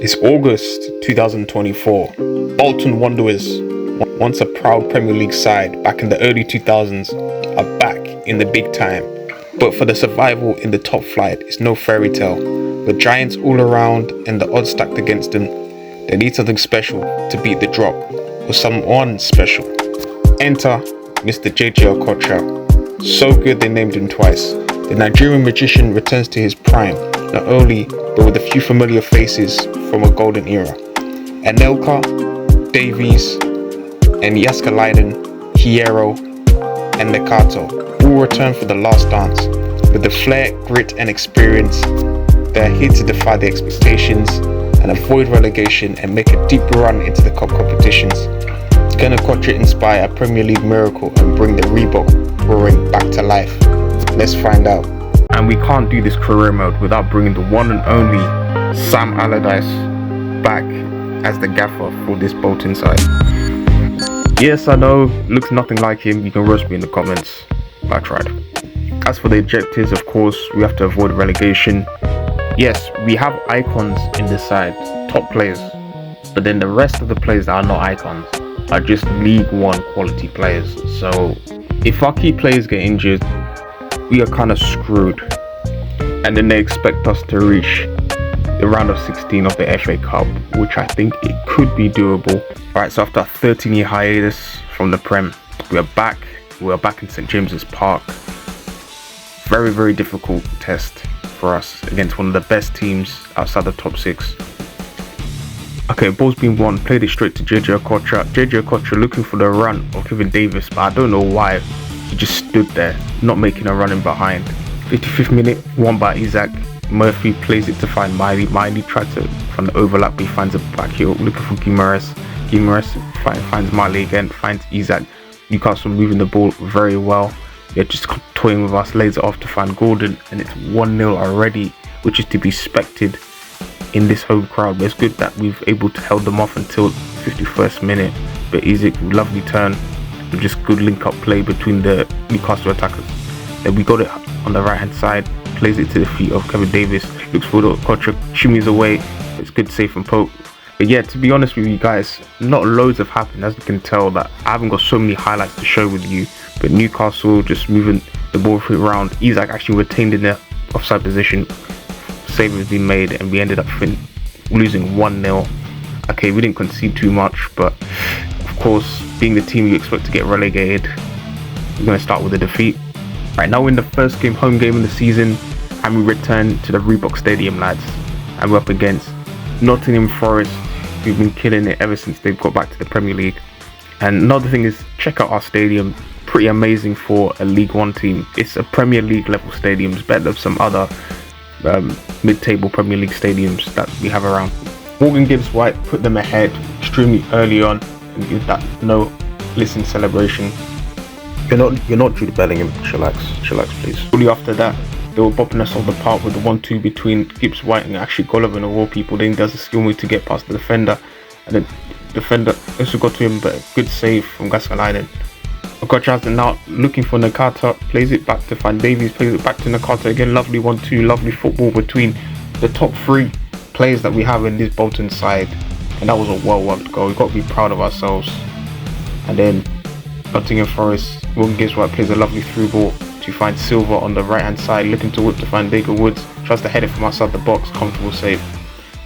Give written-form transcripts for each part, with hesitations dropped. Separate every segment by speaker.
Speaker 1: It's August 2024. Bolton Wanderers, once a proud Premier League side back in the early 2000s, are back in the big time. But for the survival in the top flight, it's no fairy tale. With giants all around and the odds stacked against them, they need something special to beat the drop, or someone special. Enter Mr. Jay-Jay Okocha. So good they named him twice. The Nigerian magician returns to his prime, not only but with a few familiar faces from a golden era. Anelka, Davies, and Yaskalainen, Hierro, and Nakato all return for the last dance. With the flair, grit, and experience, they are here to defy the expectations and avoid relegation and make a deep run into the cup competitions. Can Okocha inspire a Premier League miracle and bring the Reebok roaring back to life? Let's find out. And we can't do this career mode without bringing the one and only Sam Allardyce back as the gaffer for this Bolton side. Yes, I know, looks nothing like him. You can roast me in the comments, but I tried. As for the objectives, of course, we have to avoid relegation. Yes, we have icons in this side, top players, but then the rest of the players that are not icons are just League One quality players. So if our key players get injured, we are kind of screwed. And then they expect us to reach the round of 16 of the FA Cup, which I think it could be doable. Alright, so after a 13-year hiatus from the Prem, we are back in St James's Park. Very, very difficult test for us against one of the best teams outside the top 6. Okay, ball's been won, played it straight to Jay-Jay Okocha. Jay-Jay Okocha looking for the run of Kevin Davis, but I don't know why he just stood there, not making a run in behind. 55th minute, won by Isaac. Murphy plays it to find Miley. Miley tried to find the overlap, but he finds a back heel, looking for Guimaraes. Guimaraes finds Miley again, finds Isaac. Newcastle moving the ball very well. They're just toying with us, lays it off to find Gordon, and it's 1-0 already, which is to be expected in this home crowd. But it's good that we've able to hold them off until 51st minute. But Isaac, lovely turn, just good link up play between the Newcastle attackers. Then we got it on the right hand side, plays it to the feet of Kevin Davis, looks for the Okocha, shimmies away. It's good save from Pope. But yeah, to be honest with you guys, not loads have happened, as you can tell that I haven't got so many highlights to show with you. But Newcastle just moving the ball around. Isaac actually retained in the offside position. Save has been made and we ended up losing 1-0. Okay, we didn't concede too much, but of course, being the team you expect to get relegated, we're going to start with a defeat. Right now we're in the first game, home game of the season, and we return to the Reebok Stadium, lads. And we're up against Nottingham Forest, who've been killing it ever since they've got back to the Premier League. And another thing is, check out our stadium. Pretty amazing for a League One team. It's a Premier League level stadium, it's better than some other mid-table Premier League stadiums that we have around. Morgan Gibbs White put them ahead extremely early on and give that no listen celebration. You're not Jude Bellingham. Chillax please. Shortly after that, they were bopping us off the park with the 1-2 between Gibbs White and actually Golovin of all people. Then he does a skill move to get past the defender, and the defender also got to him, but a good save from Yaskalainen. Okocha has it now, looking for Nakata, plays it back to find Davies, plays it back to Nakata again. Lovely 1-2, lovely football between the top 3 players that we have in this Bolton side, and that was a well-worked goal. We've got to be proud of ourselves. And then Nottingham Forest, Morgan Gibbs White plays a lovely through ball to find Silva on the right hand side, looking to whip to find Baker Woods, tries to head it from outside the box, comfortable save,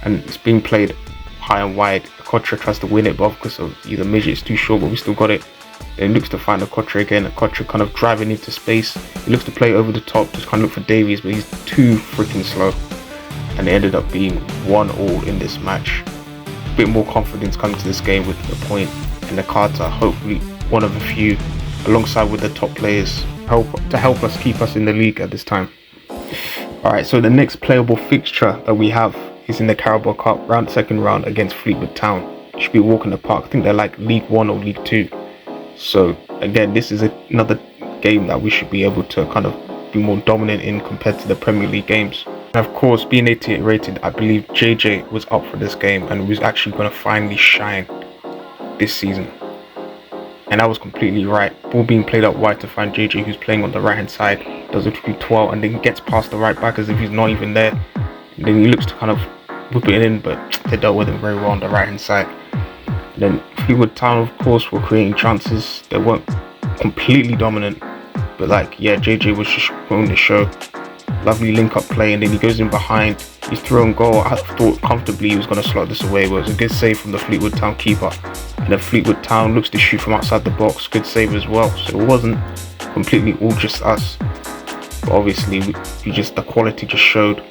Speaker 1: and it's being played high and wide. Okocha tries to win it, but because of either midget, it's too short, but we still got it. Then looks to find Okocha again. Okocha kind of driving into space. He looks to play over the top, just kind of look for Davies, but he's too freaking slow. And it ended up being 1-1 in this match. A bit more confidence coming to this game with a point, and the Carter, hopefully one of a few, alongside with the top players, to help us keep us in the league at this time. Alright, so the next playable fixture that we have is in the Carabao Cup, second round against Fleetwood Town. Should be a walk in the park. I think they're like League 1 or League 2. So again, this is another game that we should be able to kind of be more dominant in compared to the Premier League games. And of course, being 88 rated, I believe JJ was up for this game and was actually going to finally shine this season. And I was completely right. Ball being played out wide to find JJ, who's playing on the right hand side, does a 3-12 and then gets past the right back as if he's not even there. And then he looks to kind of whip it in, but they dealt with it very well on the right hand side. And then Fleetwood Town, of course, were creating chances. They weren't completely dominant, but like, yeah, JJ was just putting the show. Lovely link up play, and then he goes in behind. He's thrown goal. I thought comfortably he was going to slot this away, but it was a good save from the Fleetwood Town keeper. And then Fleetwood Town looks to shoot from outside the box. Good save as well. So it wasn't completely all just us, but obviously the quality just showed.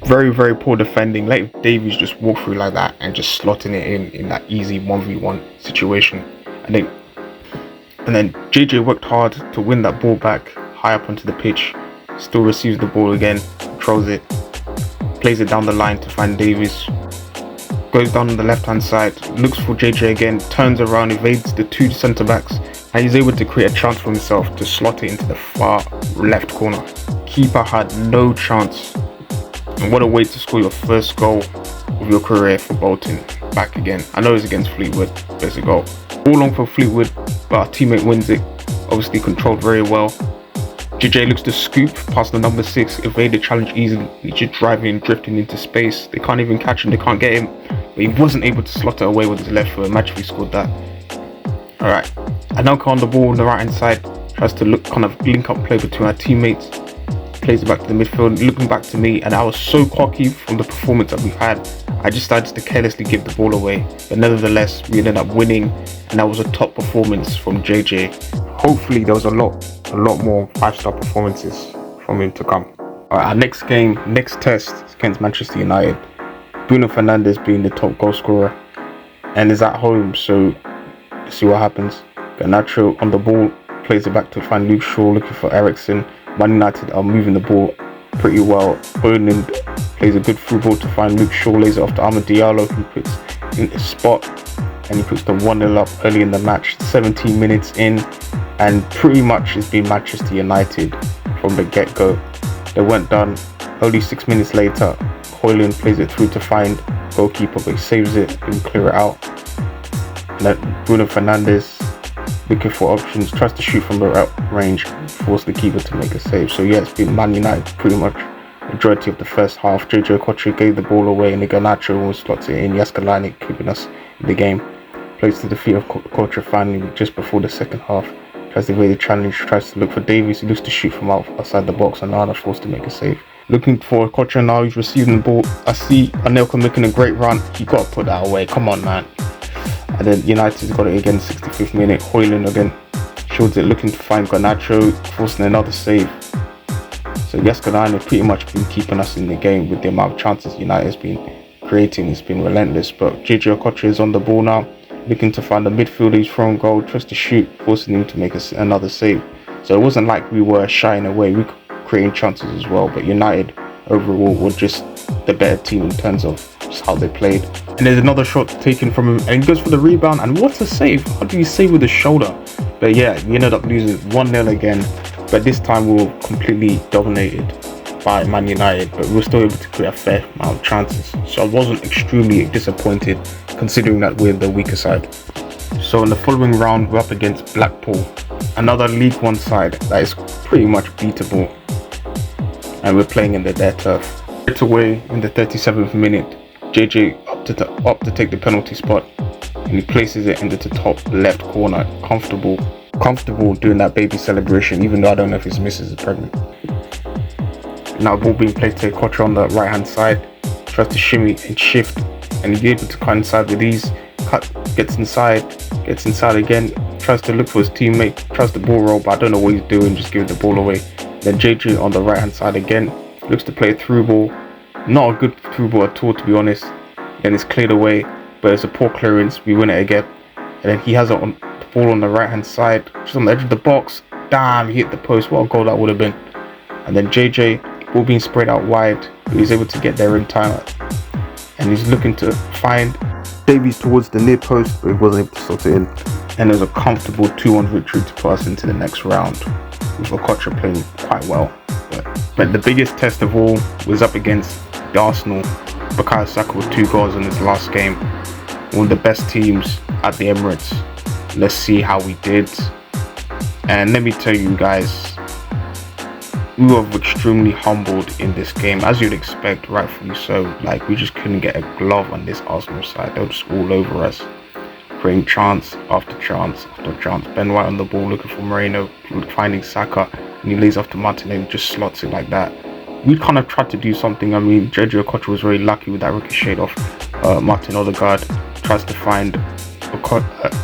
Speaker 1: Very, very poor defending. Let Davies just walk through like that and just slotting it in that easy 1v1 situation. And then JJ worked hard to win that ball back high up onto the pitch. Still receives the ball again, controls it, plays it down the line to find Davies. Goes down on the left hand side, looks for JJ again, turns around, evades the two centre backs, and he's able to create a chance for himself to slot it into the far left corner. Keeper had no chance. And what a way to score your first goal of your career for Bolton. Back again. I know it's against Fleetwood, but it's a goal. All long for Fleetwood, but our teammate wins it. Obviously controlled very well. JJ looks to scoop past the number 6, evade the challenge easily. He's just driving, drifting into space. They can't even catch him, they can't get him. But he wasn't able to slot it away with his left foot. Imagine if he scored that. Alright. Anelka on the ball on the right hand side. Tries to link up play between our teammates. Plays it back to the midfield, looking back to me. And I was so cocky from the performance that we've had. I just started to carelessly give the ball away. But nevertheless, we ended up winning. And that was a top performance from JJ. Hopefully there was a lot more 5-star performances from him to come. Alright, our next test is against Manchester United. Bruno Fernandes being the top goal scorer and is at home, so let's see what happens. Garnacho on the ball, plays it back to find Luke Shaw, looking for Eriksen. Man United are moving the ball pretty well. Owen plays a good through ball to find Luke Shaw, lays it off to Amad Diallo, who puts in a spot, and he puts the 1-0 up early in the match, 17 minutes in. And pretty much it's been Manchester United from the get-go. They weren't done. Only 6 minutes later, Højlund plays it through to find goalkeeper, but he saves it and clear it out. And then Bruno Fernandes looking for options, tries to shoot from the range, force the keeper to make a save. So yeah, it's been Man United pretty much majority of the first half. Jay-Jay Okocha gave the ball away, and Garnacho slots it in. Jaskalani keeping us in the game. Plays to the feet of Okocha finally just before the second half. Tries to evade the challenge, tries to look for Davies, he looks to shoot from outside the box, and Nana forced to make a save. Looking for Okocha now, he's receiving the ball. I see Anelka making a great run. He got to put that away, come on man. And then United's got it again, 65th minute. Højlund again shields it, looking to find Garnacho, forcing another save. So Jaskalani pretty much been keeping us in the game with the amount of chances United has been creating. It's been relentless, but Jay-Jay Okocha is on the ball now. Looking to find the midfielder, he's throwing goal, tries to shoot, forcing him to make another save. So it wasn't like we were shying away, we were creating chances as well. But United overall were just the better team in terms of just how they played. And there's another shot taken from him, and he goes for the rebound, and what a save! How do you save with the shoulder? But yeah, we ended up losing 1-0 again, but this time we were completely dominated by Man United, but we were still able to create a fair amount of chances. So I wasn't extremely disappointed, considering that we're the weaker side. So in the following round, we're up against Blackpool, another League One side that is pretty much beatable, and we're playing in their turf. Right away in the 37th minute, JJ up to take the penalty spot, and he places it into the top left corner. Comfortable doing that baby celebration, even though I don't know if his missus is pregnant. Now ball being played to Okocha on the right hand side, tries to shimmy and shift, and he's able to cut inside with ease. Gets inside again, tries to look for his teammate, tries to ball roll, but I don't know what he's doing, just giving the ball away. Then JJ on the right hand side again, looks to play a through ball. Not a good through ball at all, to be honest. Then it's cleared away, but it's a poor clearance. We win it again. And then he has it on the ball on the right hand side, just on the edge of the box. Damn, he hit the post. What a goal that would have been. And then JJ, ball being spread out wide, but he's able to get there in time. And he's looking to find Davies towards the near post, but he wasn't able to slot it in. And it was a comfortable 2-1 victory to put us into the next round, with Okocha playing quite well. But the biggest test of all was up against the Arsenal. Bukayo Saka with 2 goals in his last game. One of the best teams at the Emirates. Let's see how we did. And let me tell you guys, we were extremely humbled in this game, as you'd expect, rightfully so. Like, we just couldn't get a glove on this Arsenal side. They were just all over us, creating chance after chance after chance. Ben White on the ball looking for Moreno, finding Saka, and he lays off to Martinelli, just slots it like that. We kind of tried to do something. I mean, Jay-Jay Okocha was very lucky with that ricochet off Martin Odegaard. Tries to find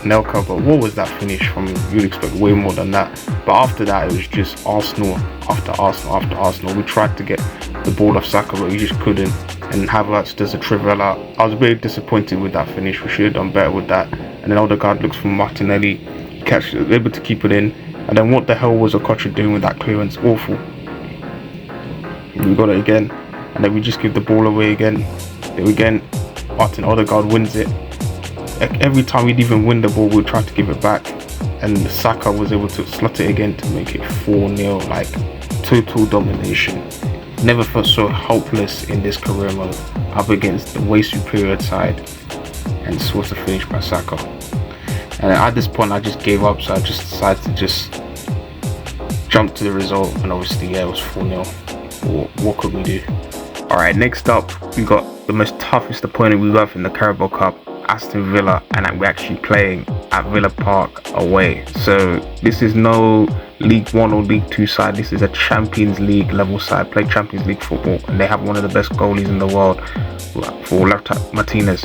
Speaker 1: Nelka, but what was that finish from? You'd expect way more than that. But after that, it was just Arsenal after Arsenal after Arsenal. We tried to get the ball off Saka, but we just couldn't. And Havertz does a trivela. I was very disappointed with that finish. We should have done better with that. And then Odegaard looks for Martinelli, able to keep it in. And then what the hell was Okocha doing with that clearance? Awful. We got it again, and then we just give the ball away again. Then again, Martin Odegaard wins it. Every time we'd even win the ball, we'd try to give it back, and Saka was able to slot it again to make it 4-0. Like, total domination. Never felt so helpless in this career mode, up against the way superior side, and sort of finished by Saka. And at this point, I just gave up, so I just decided to just jump to the result, and obviously, yeah, it was 4-0. What could we do? Alright, next up, we got the most toughest opponent we have in the Carabao Cup, Aston Villa, and we're actually playing at Villa Park away. So this is no League 1 or League 2 side. This is a Champions League level side, play Champions League football, and they have one of the best goalies in the world for Martinez.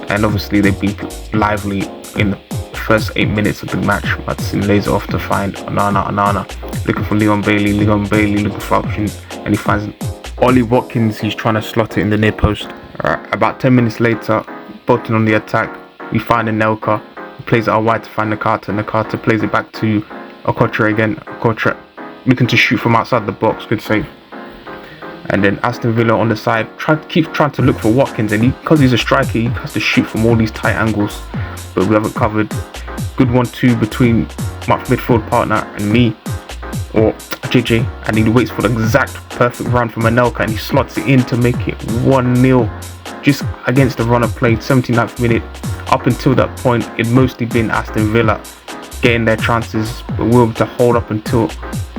Speaker 1: And obviously they beat Lively in the first 8 minutes of the match. Martin lays it off to find Onana, looking for Leon Bailey looking for options, and he finds Ollie Watkins. He's trying to slot it in the near post. About 10 minutes later, Bolton on the attack, we find Anelka, he plays it out wide to find Nakata plays it back to Okocha again. Okocha looking to shoot from outside the box, good save. And then Aston Villa on the side keeps trying to look for Watkins, and because he's a striker, he has to shoot from all these tight angles, but we haven't covered. Good 1-2 between my midfield partner and me, or JJ, and he waits for the exact perfect run from Anelka, and he slots it in to make it 1-0 just against the run of play. 79th minute. Up until that point, it mostly been Aston Villa getting their chances, but we were able to hold up until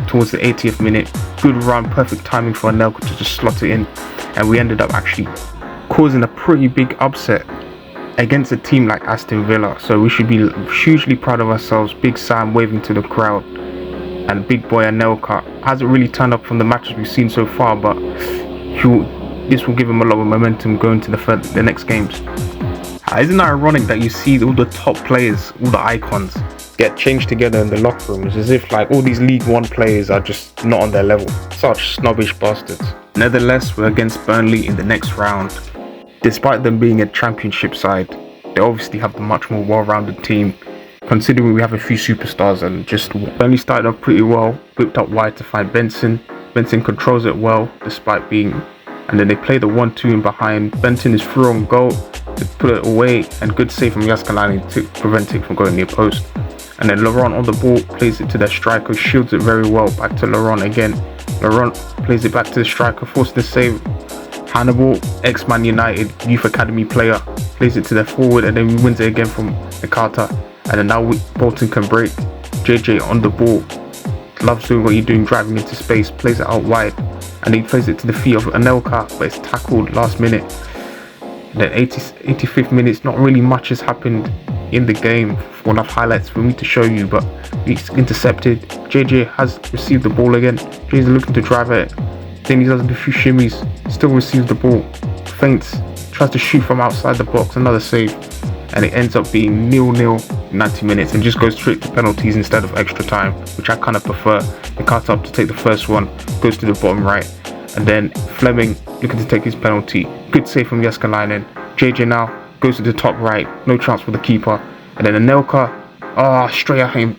Speaker 1: towards the 80th minute. Good run, perfect timing for Anelka to just slot it in, and we ended up actually causing a pretty big upset against a team like Aston Villa. So we should be hugely proud of ourselves. Big Sam waving to the crowd, and big boy Anelka hasn't really turned up from the matches we've seen so far, but this will give him a lot of momentum going to the next games. Isn't it ironic that you see all the top players, all the icons, get changed together in the locker room? It's as if like all these League 1 players are just not on their level. Such snobbish bastards. Nevertheless, we're against Burnley in the next round. Despite them being a championship side, they obviously have a much more well-rounded team, considering we have a few superstars. And just Burnley started off pretty well, whipped up wide to find Benson. Benson controls it well despite being, and then they play the 1-2 in behind. Benson is through on goal to put it away, and good save from Yaskalani to prevent it from going near post. And then Laurent on the ball plays it to their striker, shields it very well, back to Laurent again. Laurent plays it back to the striker, forced the save. Hannibal, ex-Man United Youth Academy player, plays it to their forward, and then he wins it again from Nakata. And then now Bolton can break. JJ on the ball, loves doing what you're doing, driving into space, plays it out wide, and he plays it to the feet of Anelka, but it's tackled last minute. And then 85th minutes, not really much has happened in the game, enough highlights for me to show you, but he's intercepted. JJ has received the ball again. JJ's looking to drive it, then he does a few shimmies, still receives the ball, feints, tries to shoot from outside the box, another save, and it ends up being 0-0 in 90 minutes and just goes straight to penalties instead of extra time, which I kind of prefer. The cut up to take the first one, goes to the bottom right, and then Fleming looking to take his penalty, good save from Jeskalainen. JJ now goes to the top right, no chance for the keeper, and then Anelka, straight at him.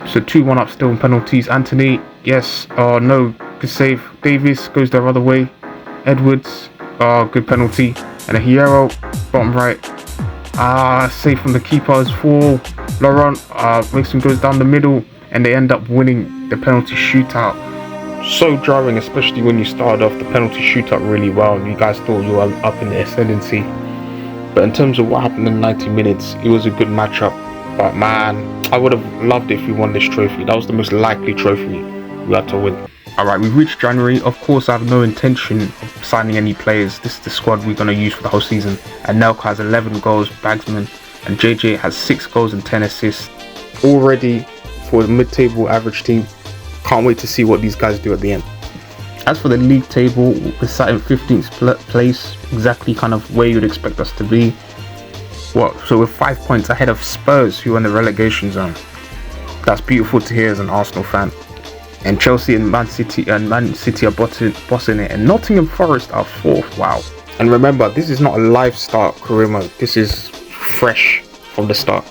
Speaker 1: So 2-1 up still in penalties. Anthony, yes, no, good save. Davis goes the other way. Edwards, good penalty. And a Hierro, bottom right, save from the keeper as well. Laurent makes him goes down the middle, and they end up winning the penalty shootout. So jarring, especially when you started off the penalty shootout really well and you guys thought you were up in the ascendancy. But in terms of what happened in 90 minutes, it was a good matchup. But man, I would have loved it if we won this trophy. That was the most likely trophy we had to win. Alright, we've reached January. Of course, I have no intention of signing any players. This is the squad we're going to use for the whole season. And Anelka has 11 goals, Bagsman, and JJ has 6 goals and 10 assists. All ready for a mid-table average team. Can't wait to see what these guys do at the end. As for the league table, we're sat in 15th place, exactly kind of where you'd expect us to be. So we're 5 points ahead of Spurs, who are in the relegation zone. That's beautiful to hear as an Arsenal fan. And Chelsea and Man City are bossing it, and Nottingham Forest are 4th. Wow. And remember, this is not a live start career mode. This is fresh from the start.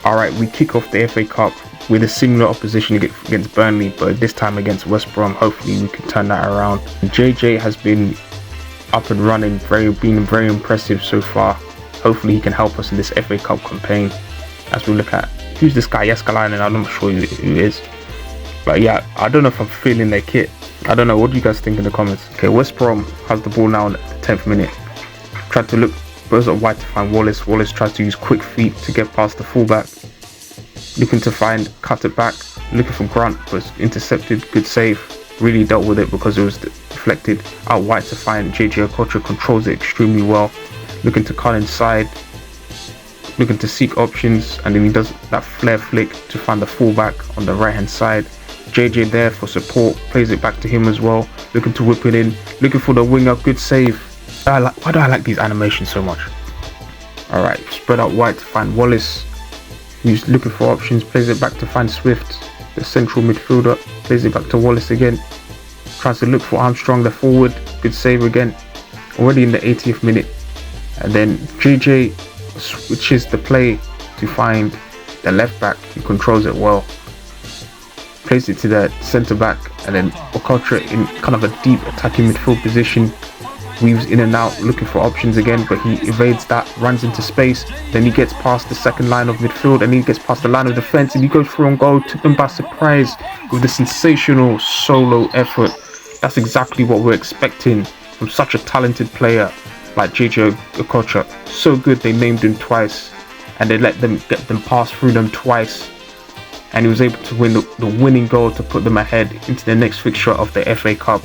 Speaker 1: Alright, we kick off the FA Cup with a similar opposition against Burnley, but this time against West Brom. Hopefully we can turn that around. JJ has been up and running, been very impressive so far. Hopefully he can help us in this FA Cup campaign. As we look at, who's this guy, Eskalainen? I'm not sure who he is. But yeah, I don't know if I'm feeling their kit. I don't know, what do you guys think in the comments? Okay, West Brom has the ball now in the 10th minute. Tried to look, goes up wide to find Wallace. Wallace tries to use quick feet to get past the fullback. Looking to cut it back. Looking for Grant, but it's intercepted. Good save. Really dealt with it because it was deflected out wide to find Jay-Jay Okocha. Controls it extremely well. Looking to cut inside. Looking to seek options, and then he does that flare flick to find the fullback on the right hand side. JJ there for support, plays it back to him as well, looking to whip it in, looking for the winger. Good save. Why do I like these animations so much? Alright, spread out wide to find Wallace. He's looking for options, plays it back to find Swift, the central midfielder, plays it back to Wallace again, tries to look for Armstrong, the forward. Good save again, already in the 80th minute. And then JJ switches the play to find the left back, who controls it well. Plays it to the centre back, and then Okocha in kind of a deep attacking midfield position, weaves in and out looking for options again, but he evades that, runs into space, then he gets past the second line of midfield, and he gets past the line of defence, and he goes through on goal. Took them by surprise with a sensational solo effort. That's exactly what we're expecting from such a talented player like JJ Okocha. So good they named him twice, and they let them get them pass through them twice, and he was able to win the winning goal to put them ahead into the next fixture of the FA Cup.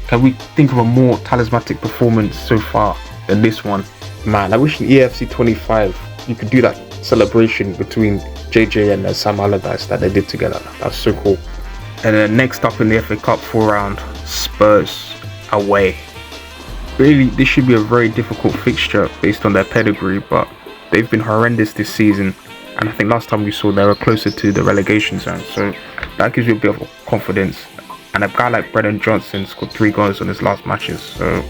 Speaker 1: Can we think of a more talismanic performance so far than this one? Man, I wish in EFC 25 you could do that celebration between JJ and Sam Allardyce that they did together. That's so cool. And then next up in the FA Cup 4 round, Spurs away. Really, this should be a very difficult fixture based on their pedigree, but they've been horrendous this season. And I think last time we saw they were closer to the relegation zone, so that gives you a bit of confidence. And a guy like Brennan Johnson scored 3 goals on his last matches, so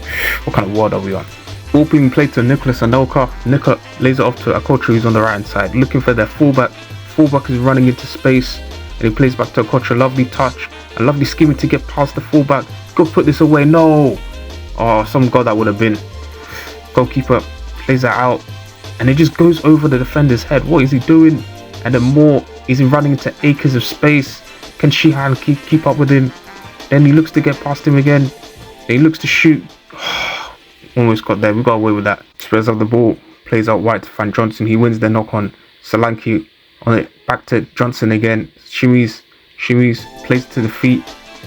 Speaker 1: what kind of world are we on? Ball being played to Nicholas Anelka. Nicola lays it off to Okocha, who's on the right hand side, looking for their fullback. Fullback is running into space, and he plays back to Okocha. Lovely touch, a lovely scheming to get past the fullback. Go put this away, no! Oh, some goal that would have been. Goalkeeper plays that out, and it just goes over the defender's head. What is he doing? And then more, is he running into acres of space? Can Sheehan keep up with him? Then he looks to get past him again. Then he looks to shoot. Almost got there. We got away with that. Spurs have the ball. Plays out wide to find Johnson. He wins the knock on. Solanke on it. Back to Johnson again. Shimmies. Plays to the feet.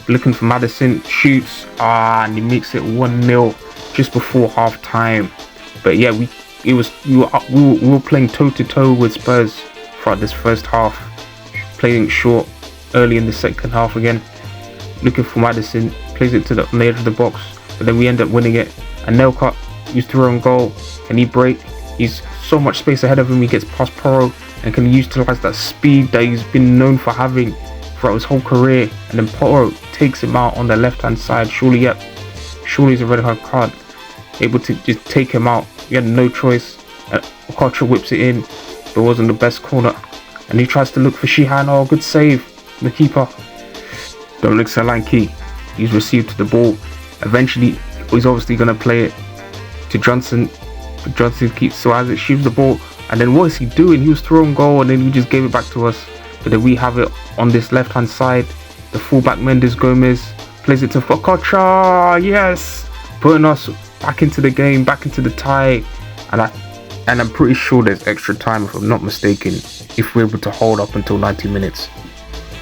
Speaker 1: Looking for Maddison. Shoots. And he makes it 1-0 just before half time. But yeah, we were playing toe to toe with Spurs throughout this first half. Playing short early in the second half again. Looking for Maddison, plays it on the edge of the box, but then we end up winning it. And Nelka used to run goal. Can he break? He's so much space ahead of him. He gets past Poro and can utilize that speed that he's been known for having throughout his whole career. And then Poro takes him out on the left hand side. Surely it's a red card. Able to just take him out. He had no choice. Okocha whips it in, but it wasn't the best corner. And he tries to look for Sheehan. Oh, good save. The keeper. Dominic Solanke, he's received the ball. Eventually, he's obviously going to play it to Johnson. But Johnson has it, shoots the ball. And then what is he doing? He was throwing goal, and then he just gave it back to us. But then we have it on this left-hand side. The fullback Mendes Gomez plays it to Okocha. Yes! Putting us back into the game, back into the tie. And I'm pretty sure there's extra time, if I'm not mistaken, if we're able to hold up until 90 minutes.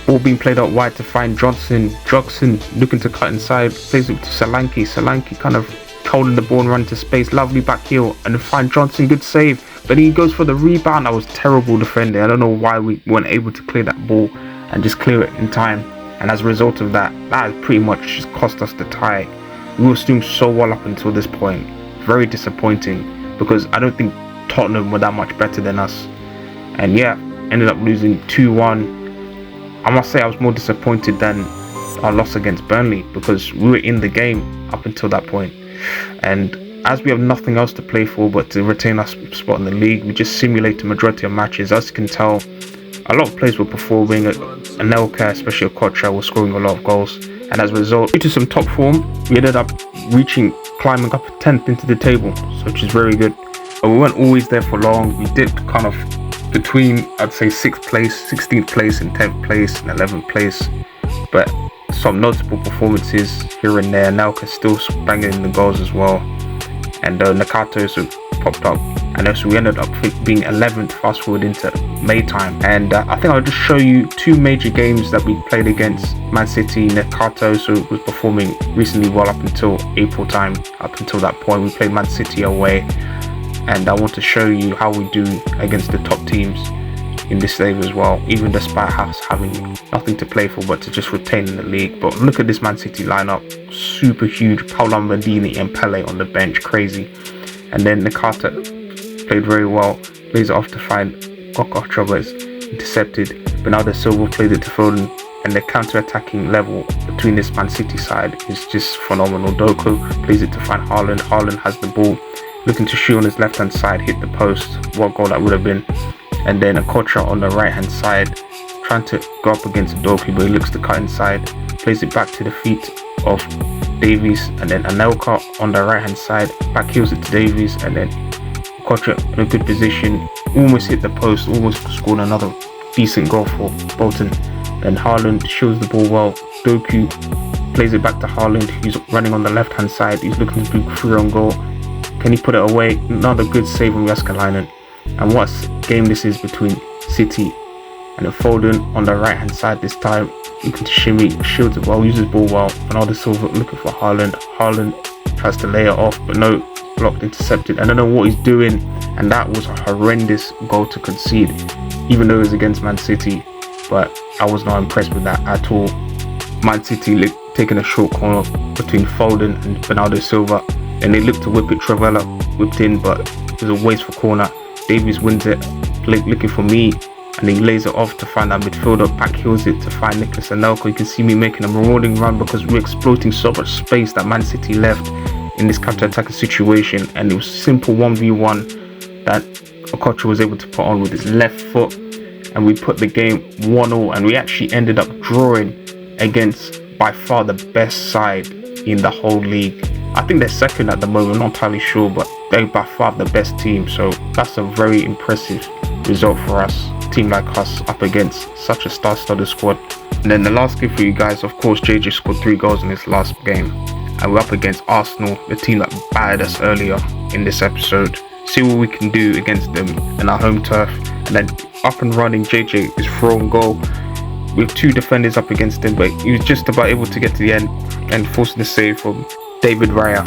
Speaker 1: Ball being played out wide to find Johnson. Jogson looking to cut inside, plays it to Solanke. Solanke kind of holding the ball and running to space. Lovely back heel and then find Johnson. Good save. But he goes for the rebound. That was terrible defending. I don't know why we weren't able to clear that ball and just clear it in time. And as a result of that, that pretty much just cost us the tie. We were doing so well up until this point. Very disappointing because I don't think Tottenham were that much better than us. And yeah, ended up losing 2-1. I must say I was more disappointed than our loss against Burnley because we were in the game up until that point. And as we have nothing else to play for but to retain our spot in the league, we just simulate the majority of matches. As you can tell, a lot of players were performing. Anelka, especially Okocha, was scoring a lot of goals. And as a result, due to some top form, we ended up climbing up 10th into the table, which is very good. But we weren't always there for long. We dipped kind of between, I'd say, 6th place, 16th place and 10th place and 11th place. But some notable performances here and there. Anelka still banging in the goals as well. And Nakata also popped up. And also we ended up being 11th fast forward into May time. And I think I'll just show you 2 major games that we played against Man City. Nakata also was performing recently well up until April time. Up until that point we played Man City away. And I want to show you how we do against the top teams in this save as well, even despite us having nothing to play for but to just retain in the league. But look at this Man City lineup, super huge. Paolo Maldini and Pele on the bench, crazy. And then Nakata played very well, plays it off to find Okocha, but it's intercepted. Bernardo Silva played it to Foden, and the counter-attacking level between this Man City side is just phenomenal. Doku plays it to find Haaland. Haaland has the ball, looking to shoot on his left-hand side, hit the post. What goal that would have been. And then Okocha on the right-hand side, trying to go up against Doku, but he looks to cut inside, plays it back to the feet of Davies, and then Anelka on the right-hand side, back heels it to Davies, and then Okocha in a good position, almost hit the post, almost scored another decent goal for Bolton. Then Haaland shields the ball well. Doku plays it back to Haaland, who's running on the left-hand side, he's looking to do through on goal. Can he put it away? Another good save from Jaskalainen. And what game this is between City and then Foden on the right hand side this time, looking to shimmy, shields it well, uses ball well. Bernardo Silva looking for Haaland. Haaland tries to lay it off, but no, blocked, intercepted. I don't know what he's doing, and that was a horrendous goal to concede, even though it was against Man City. But I was not impressed with that at all. Man City taking a short corner between Foden and Bernardo Silva, and they looked to whip it. Travella whipped in, but it was a wasteful corner. Davies wins it, looking for me, and he lays it off to find that midfielder, back heels it to find Nicolas Anelka. You can see me making a marauding run because we're exploiting so much space that Man City left in this counter-attacking situation, and it was simple 1v1 that Okocha was able to put on with his left foot, and we put the game 1-0, and we actually ended up drawing against by far the best side in the whole league. I think they're second at the moment, I'm not entirely sure, but they're by far the best team, so that's a very impressive result for us, a team like us up against such a star-studded squad. And then the last game for you guys, of course, JJ scored 3 goals in his last game, and we're up against Arsenal, the team that battered us earlier in this episode. See what we can do against them in our home turf. And then up and running, JJ is thrown goal with 2 defenders up against him, but he was just about able to get to the end and forcing the save from David Raya.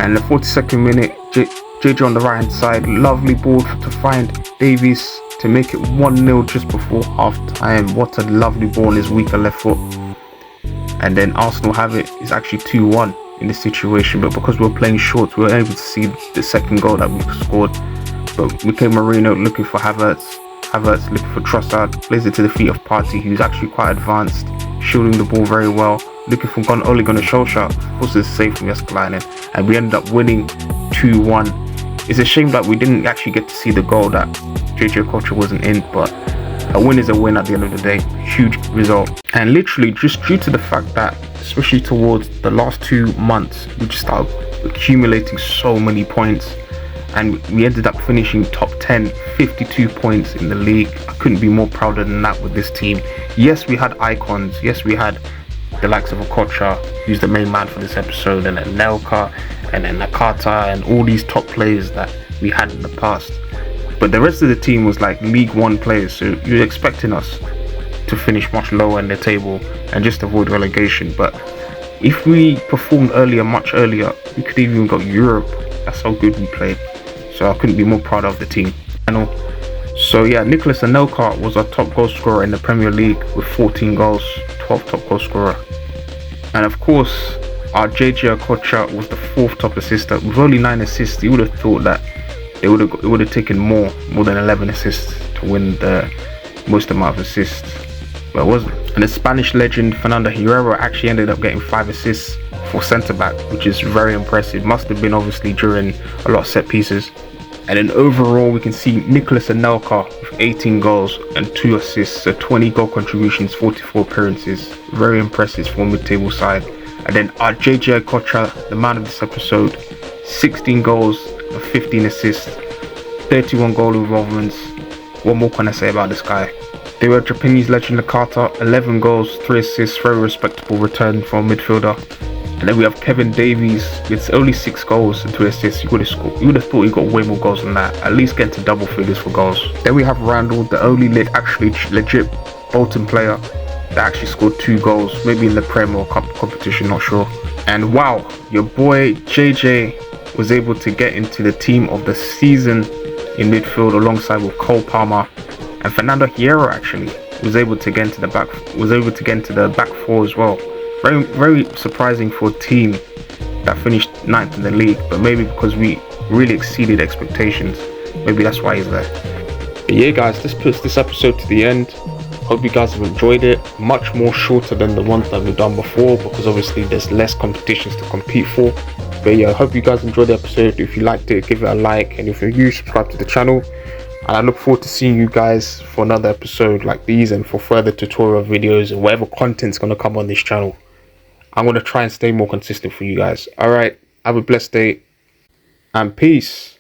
Speaker 1: And the 42nd minute, JJ on the right hand side, lovely ball to find Davies to make it 1-0 just before half time. What a lovely ball on his weaker left foot. And then Arsenal have it. It's actually 2-1 in this situation, but because we're playing short, we were able to see the second goal that we scored. But Mikel Merino looking for Havertz looking for Trossard, plays it to the feet of Partey, who's actually quite advanced, shielding the ball very well, looking for Ole Gunnar Solskjaer, forces a save from Jaskalainen, and we ended up winning 2-1. It's a shame that we didn't actually get to see the goal that Jay-Jay Okocha wasn't in, but a win is a win at the end of the day. Huge result. And literally just due to the fact that, especially towards the last 2 months, we just started accumulating so many points, and we ended up finishing top 10, 52 points in the league. I couldn't be more prouder than that with this team. Yes, we had icons. Yes, we had the likes of Okocha, who's the main man for this episode, and then Nelka, and then Nakata, and all these top players that we had in the past. But the rest of the team was like League One players, so you're expecting us to finish much lower in the table and just avoid relegation. But if we performed much earlier, we could even got Europe. That's how good we played. So I couldn't be more proud of the team. So yeah, Nicholas Anelka was our top goal scorer in the Premier League with 14 goals, 12th top goal scorer. And of course, our Jay-Jay Okocha was the 4th top assister with only 9 assists. You would have thought that it would have taken more than 11 assists to win the most amount of assists, but it wasn't. And the Spanish legend Fernando Hierro actually ended up getting 5 assists for centre back, which is very impressive. Must have been obviously during a lot of set pieces. And then overall, we can see Nicholas Anelka with 18 goals and 2 assists, so 20 goal contributions, 44 appearances. Very impressive for a mid-table side. And then our Jay-Jay Okocha, the man of this episode, 16 goals and 15 assists, 31 goal involvements. What more can I say about this guy? They were Japanese legend Nakata, 11 goals, 3 assists, very respectable return from a midfielder. And then we have Kevin Davies with only 6 goals and 2 assists. You would have thought he got way more goals than that, at least getting to double figures for goals. Then we have Randall, the only legit Bolton player that actually scored 2 goals, maybe in the Prime Cup competition, not sure. And wow, your boy JJ was able to get into the team of the season in midfield alongside with Cole Palmer, and Fernando Hierro actually was able to get into the back 4 as well. Very, very surprising for a team that finished 9th in the league, but maybe because we really exceeded expectations, maybe that's why he's there. But yeah guys, this puts this episode to the end. Hope you guys have enjoyed it. Much more shorter than the ones that we've done before, because obviously there's less competitions to compete for. But yeah, I hope you guys enjoyed the episode. If you liked it, give it a like, and if you're new, subscribe to the channel. And I look forward to seeing you guys for another episode like these, and for further tutorial videos and whatever content's going to come on this channel. I'm going to try and stay more consistent for you guys. Alright, have a blessed day and peace.